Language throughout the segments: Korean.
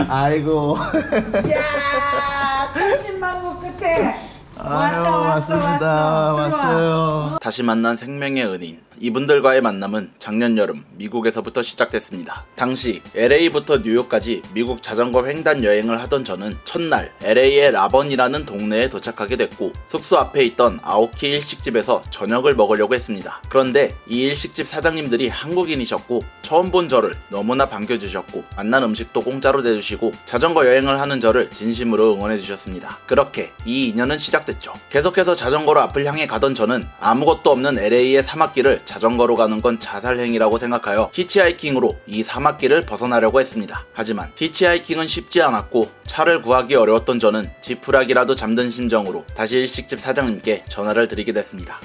아이고. 이야, 천신만고 끝에 아유, 왔어. 왔어요. 다시 만난 생명의 은인. 이분들과의 만남은 작년 여름 미국에서부터 시작됐습니다. 당시 LA부터 뉴욕까지 미국 자전거 횡단 여행을 하던 저는 첫날 LA의 라번이라는 동네에 도착하게 됐고, 숙소 앞에 있던 아오키 일식집에서 저녁을 먹으려고 했습니다. 그런데 이 일식집 사장님들이 한국인이셨고, 처음 본 저를 너무나 반겨주셨고, 만난 음식도 공짜로 내주시고, 자전거 여행을 하는 저를 진심으로 응원해주셨습니다. 그렇게 이 인연은 시작됐죠. 계속해서 자전거로 앞을 향해 가던 저는 아무것도 없는 LA의 사막길을 자전거로 가는 건 자살행위라고 생각하여 히치하이킹으로 이 사막길을 벗어나려고 했습니다. 하지만 히치하이킹은 쉽지 않았고, 차를 구하기 어려웠던 저는 지푸라기라도 잠든 심정으로 다시 일식집 사장님께 전화를 드리게 됐습니다.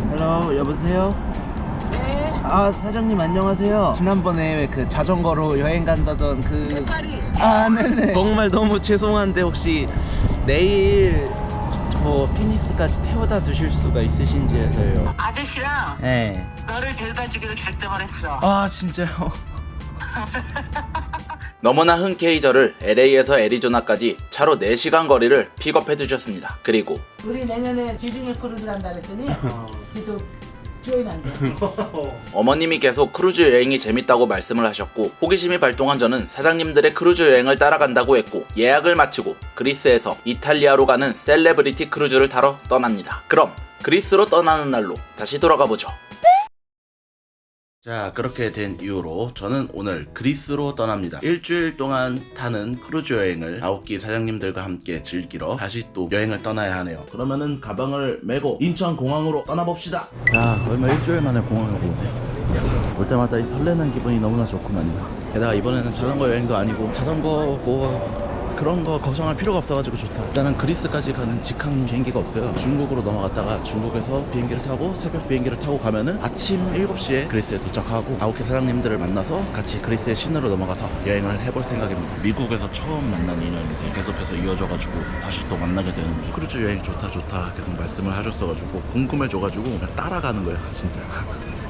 헬로, 여보세요? 네. 아, 사장님 안녕하세요. 지난번에 그 자전거로 여행 간다던 그... 네네. 정말 너무 죄송한데 혹시 내일 저 피닉스까지 태워다 주실 수가 있으신지 해서요. 아저씨랑 네. 너를 데려다 주기로 결정을 했어. 아, 진짜요? 너무나 흔쾌히 저를 LA에서 애리조나까지 차로 4시간 거리를 픽업해 주셨습니다. 그리고 우리 내년에 지중해 크루즈 한다 그랬더니 걔도 조인한대. 어머님이 계속 크루즈 여행이 재밌다고 말씀을 하셨고, 호기심이 발동한 저는 사장님들의 크루즈 여행을 따라간다고 했고, 예약을 마치고 그리스에서 이탈리아로 가는 셀레브리티 크루즈를 타러 떠납니다. 그럼 그리스로 떠나는 날로 다시 돌아가 보죠. 자, 그렇게 된 이후로 저는 오늘 그리스로 떠납니다. 일주일 동안 타는 크루즈 여행을 아오키 사장님들과 함께 즐기러 다시 또 여행을 떠나야 하네요. 그러면은 가방을 메고 인천공항으로 떠나봅시다. 야, 얼마 일주일 만에 공항에 오네. 올 때마다 이 설레는 기분이 너무나 좋구만요. 게다가 이번에는 자전거 여행도 아니고 자전거 뭐 그런 거 걱정할 필요가 없어가지고 좋다. 일단은 그리스까지 가는 직항 비행기가 없어요. 중국으로 넘어갔다가 중국에서 비행기를 타고 새벽 비행기를 타고 가면은 아침 7시에 그리스에 도착하고 아오키 사장님들을 만나서 같이 그리스의 신으로 넘어가서 여행을 해볼 생각입니다. 미국에서 처음 만난 인연인데 계속해서 이어져가지고 다시 또 만나게 되는, 크루즈 여행 좋다 계속 말씀을 하셨어가지고 궁금해져가지고 그냥 따라가는 거예요. 진짜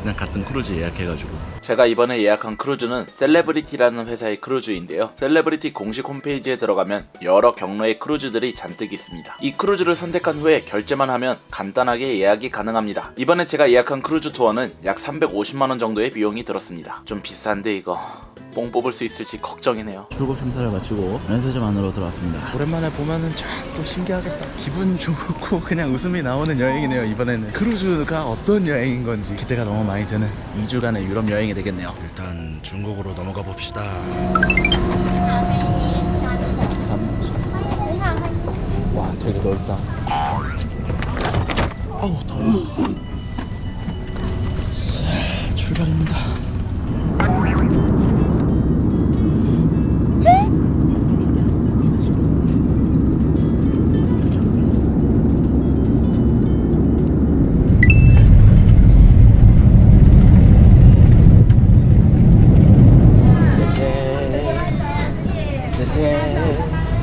그냥 같은 크루즈 예약해가지고. 제가 이번에 예약한 크루즈는 셀레브리티라는 회사의 크루즈인데요. 셀레브리티 공식 홈페이지에 들어가면 여러 경로의 크루즈들이 잔뜩 있습니다. 이 크루즈를 선택한 후에 결제만 하면 간단하게 예약이 가능합니다. 이번에 제가 예약한 크루즈 투어는 약 350만원 정도의 비용이 들었습니다. 좀 비싼데 이거 뽕 뽑을 수 있을지 걱정이네요. 출국 심사를 마치고 면세점 안으로 들어왔습니다. 오랜만에 보면은 참 또 신기하겠다. 기분 좋고 그냥 웃음이 나오는 여행이네요. 이번에는 크루즈가 어떤 여행인 건지 기대가 너무 많이 되는 2주간의 유럽 여행이 되겠네요. 일단 중국으로 넘어가 봅시다. 와, 되게 넓다. 아우, 더워. 자, 출발입니다.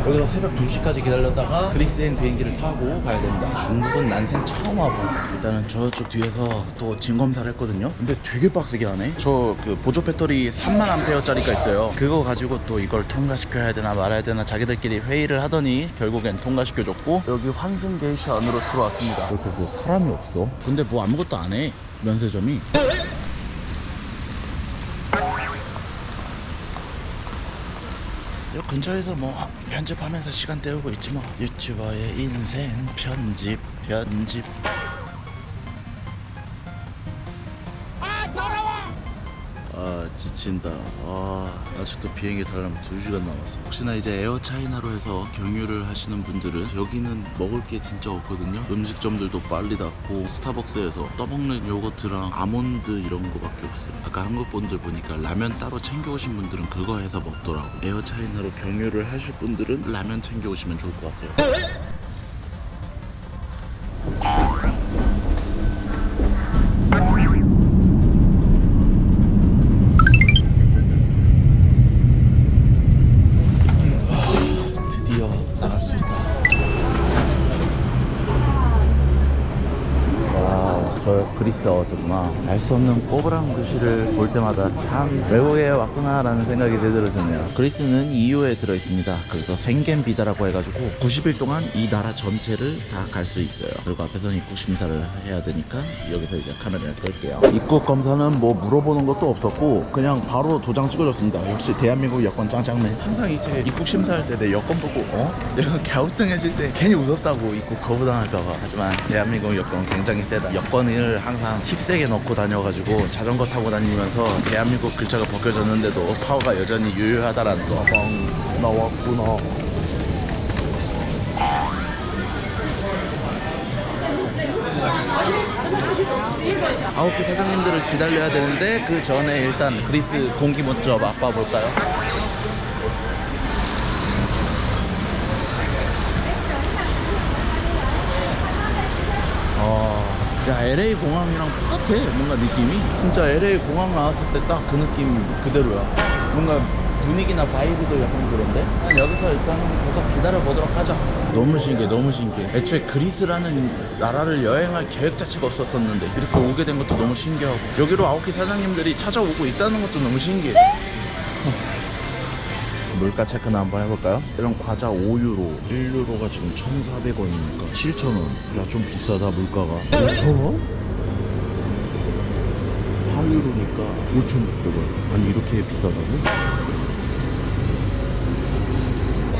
여기서 새벽 2시까지 기다렸다가 그리스행 비행기를 타고 가야 됩니다. 중국은 난생 처음 와봐. 일단은 저쪽 뒤에서 또 짐검사를 했거든요. 근데 되게 빡세게 하네. 저 그 보조 배터리 3만 암페어짜리가 있어요. 그거 가지고 또 이걸 통과시켜야 되나 말아야 되나 자기들끼리 회의를 하더니 결국엔 통과시켜줬고, 여기 환승 게이트 안으로 들어왔습니다. 여기 뭐 사람이 없어. 근데 뭐 아무것도 안 해, 면세점이. 요 근처에서 뭐 편집하면서 시간 때우고 있지 뭐. 유튜버의 인생 편집. 아, 지친다. 아직도 비행기 타려면 2시간 남았어. 혹시나 이제 에어차이나로 해서 경유를 하시는 분들은 여기는 먹을 게 진짜 없거든요. 음식점들도 빨리 닫고 스타벅스에서 떠먹는 요거트랑 아몬드 이런 거밖에 없어요. 아까 한국 분들 보니까 라면 따로 챙겨오신 분들은 그거 해서 먹더라고. 에어차이나로 경유를 하실 분들은 라면 챙겨오시면 좋을 것 같아요. 그리스 어구나. 알 수 없는 꼬부랑 도시를 볼 때마다 참 외국에 왔구나라는 생각이 제대로 드네요. 그리스는 EU에 들어있습니다. 그래서 생겐 비자라고 해가지고 90일 동안 이 나라 전체를 다 갈 수 있어요. 그리고 앞에서는 입국 심사를 해야 되니까 여기서 이제 카메라를 끌게요. 입국 검사는 뭐 물어보는 것도 없었고 그냥 바로 도장 찍어줬습니다. 역시 대한민국 여권 짱짱맨. 항상 이제 입국 심사할 때 내 여권 보고 내가 갸우뚱해질 때 괜히 웃었다고 입국 거부당할까봐. 하지만 대한민국 여권 굉장히 세다. 여권을 항상 힙세게 넣고 다녀가지고 자전거 타고 다니면서 대한민국 글자가 벗겨졌는데도 파워가 여전히 유효하다라는 거. 나왔구나. 아홉 개 사장님들을 기다려야 되는데 그 전에 일단 그리스 공기 먼저 맛봐볼까요? 야, LA 공항이랑 똑같아. 뭔가 느낌이 진짜 LA 공항 나왔을 때 딱 그 느낌 그대로야. 뭔가 분위기나 바이브도 약간 그런데 여기서 일단은 계속 기다려보도록 하자. 너무 신기해, 너무 신기해. 애초에 그리스라는 나라를 여행할 계획 자체가 없었었는데 이렇게 오게 된 것도 너무 신기하고 여기로 아홉 사장님들이 찾아오고 있다는 것도 너무 신기해. 물가 체크나 한번 해볼까요? 이런 과자 5유로 1유로가 지금 1,400원이니까 7,000원. 야, 좀 비싸다 물가가. 5,000원? 4유로니까 5,600원. 아니 이렇게 비싸다고?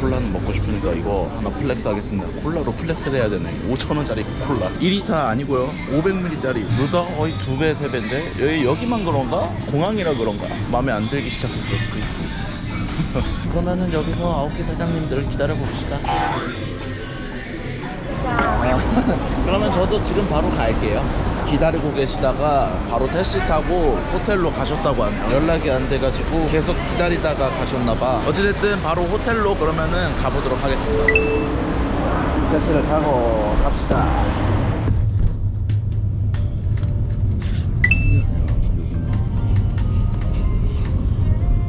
콜라는 먹고 싶으니까 이거 하나 플렉스 하겠습니다. 콜라로 플렉스를 해야 되네. 5,000원짜리 콜라 2리터 아니고요 500ml짜리. 물가가 거의 2배 3배인데 여기만 그런가? 공항이라 그런가? 마음에 안 들기 시작했어 그리스. 그러면은 여기서 9개 사장님들을 기다려봅시다. 그러면 저도 지금 바로 갈게요. 기다리고 계시다가 바로 택시 타고 호텔로 가셨다고 하네요. 연락이 안 돼가지고 계속 기다리다가 가셨나봐. 어찌됐든 바로 호텔로 그러면은 가보도록 하겠습니다. 택시를 타고 갑시다.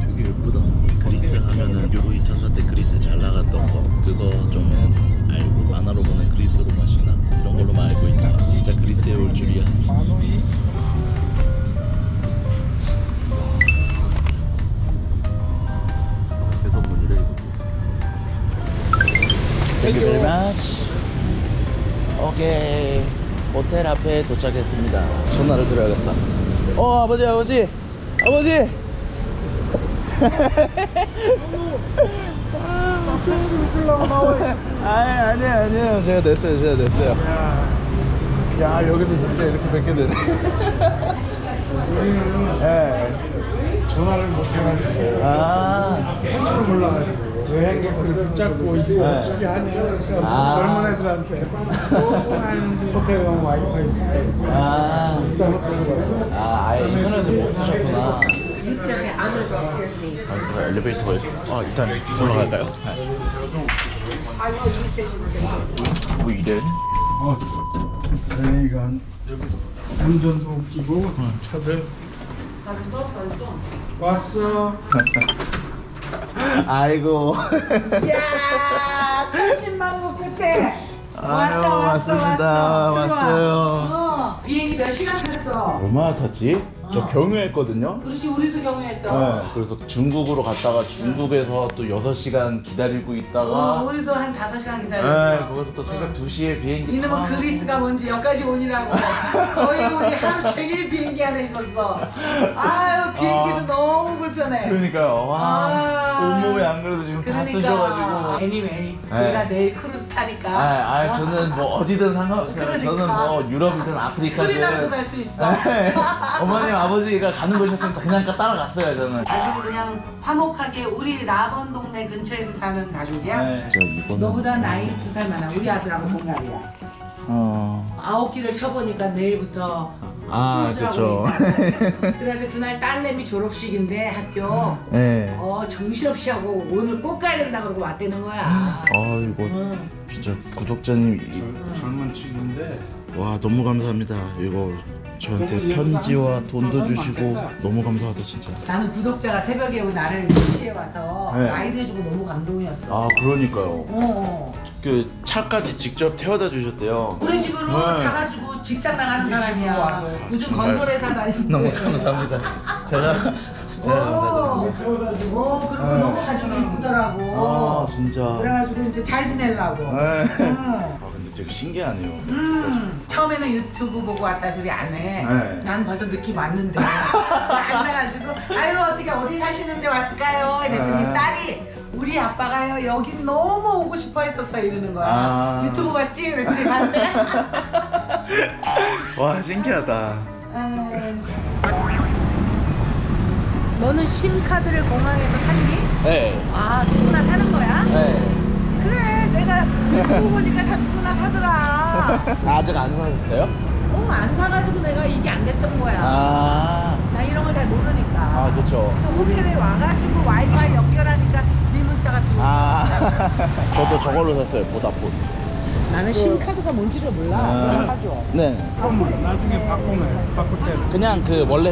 되게 예쁘다. 그리스 하면은 유로 2004 때 그리스 잘 나갔던 거 그거 좀 알고 만화로 보는 그리스 로마시나 이런 걸로만 알고 있지. 진짜 그리스에 올 줄이야. 배송문이래 이거. Thank you very much. 오케이. 호텔 앞에 도착했습니다. 전화를 드려야겠다. 아버지 아버지 아버지. 아니에요. 제가 냈어요. 야, 여기서 진짜 이렇게 뵙게 되네. 네. 전화를 못 해가지고 할줄 몰라가지고 여행객들 붙잡고 있고 어떻게 하냐 그래서 젊은 애들한테 호텔에 가면 와이파이 있으니까 일단 호텔로 가고 아예 인터넷을 못 쓰셨구나. 아, 엘리베이터가 일단 올라갈까요? 뭐 이래? 저희가 여기 운전도 웃기고 차들 왔어. 아이고. 야, 천신만고 끝에 아유, 왔습니다. 왔어요. 비행기 몇 시간 탔어? 얼마나 탔지? 저 경유했거든요. 그렇지, 우리도 경유했어. 네, 그래서 중국으로 갔다가 중국에서 또 6시간 기다리고 있다가 우리도 한 5시간 네, 기다렸어. 거기서 또 새벽 2시에 비행기 이놈은 타고. 그리스가 뭔지 여기까지 오니라고. 거의 우리 하루 종일 비행기 안에 있었어. 아유, 비행기도 너무 불편해. 그러니까요. 와, 온몸에 안 그래도 지금 다 쑤셔가지고. 애니메이. 내가 내일 크루즈 타니까. 저는 뭐 어디든 상관없어요. 그러니까. 저는 뭐 유럽이든 아프리카든. 수리남도 갈 수 있어. 네. 어머님 아버지가 가는 곳이었으니까 그냥 따라갔어요 저는. 아주 그냥 화목하게 우리 라번 동네 근처에서 사는 가족이야. 네. 저 이거는 너보다 나이 2살 많아. 우리 아들하고 동갑이야. 9끼를 쳐보니까 내일부터 그쵸. 그래서 그날 딸내미 졸업식인데 학교 네. 정신없이 하고 오늘 꼭 가야 된다 그러고 왔다는 거야. 이거 진짜 구독자님 젊은 친구인데 와 너무 감사합니다. 이거 저한테 편지와 돈도 주시고 너무 감사하다 진짜. 나는 구독자가 새벽에 나를 시에 와서 네. 라이드 해주고 너무 감동이었어. 그러니까요. 그 차까지 직접 태워다 주셨대요. 우리 집으로 네. 가가지고 직장 나가는 사람이야. 요즘 건설회사 다니고. 너무 감사합니다. 제가 감사드립니다. 태워다 주고. 그리고 너무 가족이 이쁘더라고. 아 진짜. 그래가지고 이제 잘 지내려고. 네. 응. 아 근데 되게 신기하네요. 처음에는 유튜브 보고 왔다 소리 안 해. 네. 난 벌써 느낌 왔는데. 앉아가지고 아유 어떻게 어디 사시는데 왔을까요? 이랬더니 네. 딸이 우리 아빠가요 여기 너무 오고 싶어 했었어 이러는 거야. 아. 유튜브 봤지? 그랬더니 갔대. 와 신기하다. 너는 심카드를 공항에서 샀니? 네. 아 누구나 사는 거야? 네. 그래 내가 유튜브 보니까 다 누구나 사더라. 아직 안 사셨어요? 안 사가지고 내가 이게 안 됐던 거야. 아. 나 이런 걸 잘 모르니까. 아 그렇죠. 그래서 호텔에 와가지고 와이파이 연결하니까 네 문자가 들어오고. 아. 저도 저걸로 샀어요. 보다폰. 나는 심카드가 뭔지를 몰라. 아. 사줘. 네. 그럼 나중에 바꾸면 바꿀 때. 그냥 그 원래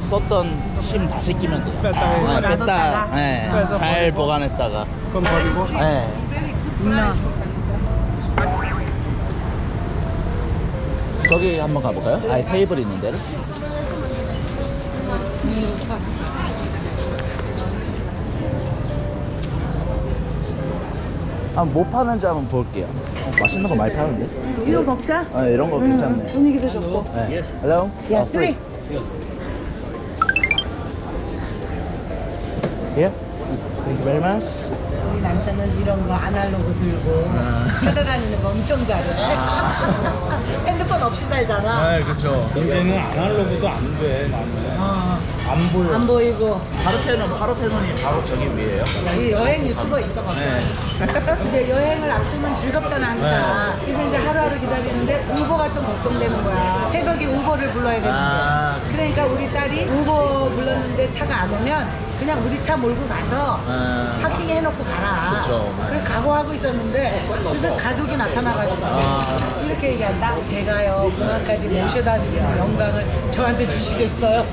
썼던 심 다시 끼면 돼요. 뺐다가 네, 놔뒀다가? 뺐다. 네. 빼서 잘 버리고. 보관했다가. 그럼 버리고. 네. 있나? 저기 한번 가볼까요? 아예 테이블 있는 데를. 뭐 파는지 한번 볼게요. 맛있는 거 많이 파는데? 이거 먹자. 아, 이런 거 괜찮네. 분위기도 좋고. 네. Hello? 야, Oh, three. Here? Thank you very much. 우리 남편은 이런 거 아날로그 들고 찾아다니는 거 엄청 잘해. 핸드폰 없이 살잖아. 그렇죠. 이제는 아날로그도 안 돼. 나는. 안 보여. 안 보이고. 파르테논이 바로 저기 위에요. 여기 여행 유튜버 있어가지고 이제 여행을 앞두면 즐겁잖아 항상. 그래서 이제 하루하루 기다리는데 우버가 좀 걱정되는 거야. 새벽에 우버를 불러야 되는데. 아. 그러니까 우리 딸이 우버 불렀는데 차가 안 오면 그냥 우리 차 몰고 가서 아. 파킹 해놓고 가라. 그쵸. 그래 각오하고 있었는데 그래서 가족이 나타나가지고 이렇게 얘기한다. 제가요 공항까지 모셔다 드리는 영광을 저한테 주시겠어요?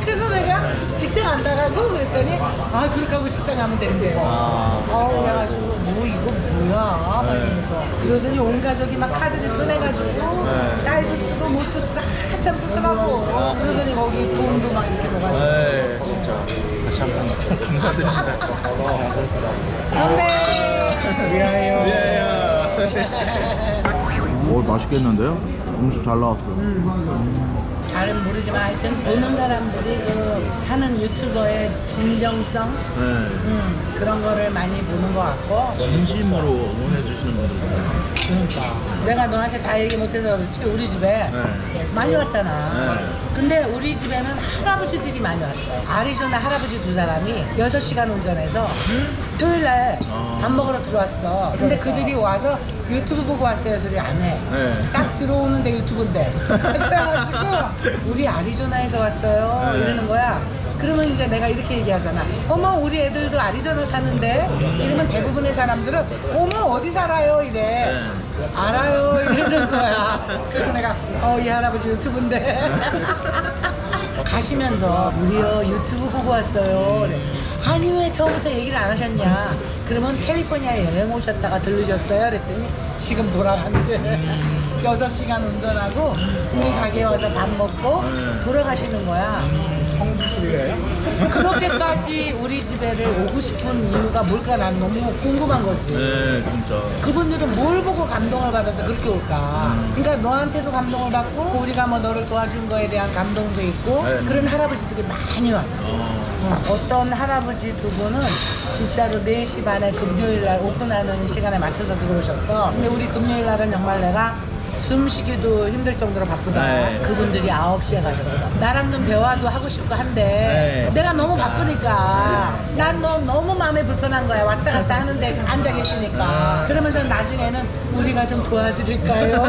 그래서 내가 직장 안 나가고 그랬더니 아 그렇게 하고 직장 가면 된대요. 그래가지고 뭐 이거 뭐야 막 이러면서 그러더니 온 가족이 막 카드를 꺼내가지고 딸도 쓰고 못도 쓰고 한참 쓰더라고. 그러더니 거기 돈도 막 이렇게 넣어가지고 네, 진짜. 다시 한번 감사드립니다. 안돼. 미안해요. 오 맛있겠는데요? 음식 잘 나왔어요. 잘은 모르지만 하여튼 보는 사람들이 그 하는 유튜버의 진정성 그런 거를 많이 보는 것 같고. 진심으로 응원해 주시는 분들 많아요. 그러니까 내가 너한테 다 얘기 못해서 그렇지 우리 집에 많이 왔잖아. 근데 우리 집에는 할아버지들이 많이 왔어. 아리조나 할아버지 두 사람이 6시간 운전해서 토요일날 밥 먹으러 들어왔어. 근데 그들이 와서 유튜브 보고 왔어요 소리 안 해. 딱 들어오는데 유튜브인데. 그래가지고 우리 아리조나에서 왔어요 이러는 거야. 그러면 이제 내가 이렇게 얘기하잖아. 어머 우리 애들도 아리조나 사는데 이러면 대부분의 사람들은 어머 어디 살아요 이래. 알아요 이러는 거야. 그래서 내가 이 할아버지 유튜브인데 가시면서 우리요 유튜브 보고 왔어요 그래. 아니 왜 처음부터 얘기를 안 하셨냐. 그러면 캘리포니아에 여행 오셨다가 들르셨어요 그랬더니 지금 돌아가는데 6시간 운전하고 우리 가게에 와서 밥 먹고 돌아가시는 거야. 성지순례예요? 그렇게까지 우리 집에를 오고 싶은 이유가 뭘까 난 너무 궁금한 거지. 네 진짜. 그분들은 뭘 보고 감동을 받아서 그렇게 올까? 그러니까 너한테도 감동을 받고 우리가 뭐 너를 도와준 거에 대한 감동도 있고 그런 할아버지들이 많이 왔어. 어떤 할아버지 두 분은 진짜로 4시 반에 금요일 날 오픈하는 시간에 맞춰서 들어오셨어. 근데 우리 금요일 날은 정말 내가 숨쉬기도 힘들 정도로 바쁘다. 그분들이 9시에 가셨어. 나랑 좀 대화도 하고 싶고 한데 내가 너무 바쁘니까 난 너무 마음에 불편한 거야. 왔다 갔다 하는데 앉아 계시니까. 그러면서 나중에는 우리가 좀 도와드릴까요?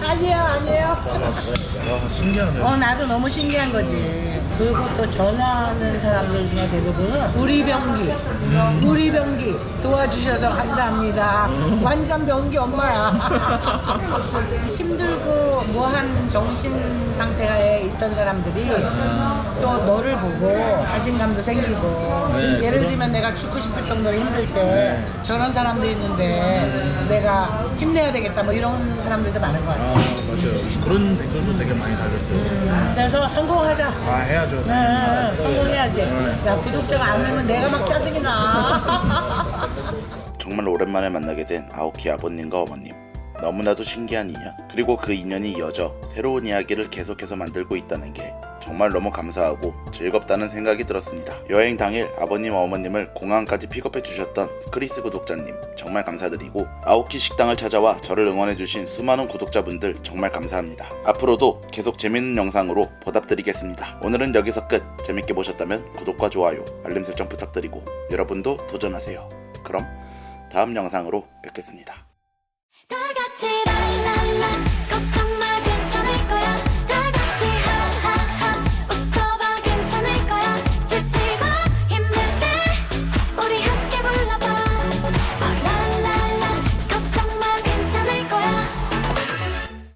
아니에요. 와 신기하네요. 나도 너무 신기한 거지. 그리고 또 전화하는 사람들 중에 대부분은 우리 병기 도와주셔서 감사합니다. 완전 병기 엄마야. 힘들고 무한 정신 상태에 있던 사람들이 또 너를 보고 자신감도 생기고 네, 예를 그럼- 들면 내가 죽고 싶을 정도로 힘들 때 저런 사람도 있는데 내가 힘내야 되겠다 뭐 이런 사람들도 많은 것 같아요. 맞아요. 그런 댓글도 되게 많이 달렸어요. 그래서 성공하자. 아, 해야죠. 네, 성공해야지. 네. 야, 구독자가 안 늘면 내가 막 짜증이 나. 정말 오랜만에 만나게 된 아오키 아버님과 어머님. 너무나도 신기한 인연, 그리고 그 인연이 이어져 새로운 이야기를 계속해서 만들고 있다는 게 정말 너무 감사하고 즐겁다는 생각이 들었습니다. 여행 당일 아버님 어머님을 공항까지 픽업해 주셨던 크리스 구독자님 정말 감사드리고, 아오키 식당을 찾아와 저를 응원해 주신 수많은 구독자분들 정말 감사합니다. 앞으로도 계속 재밌는 영상으로 보답드리겠습니다. 오늘은 여기서 끝. 재밌게 보셨다면 구독과 좋아요, 알림 설정 부탁드리고 여러분도 도전하세요. 그럼 다음 영상으로 뵙겠습니다. 다 같이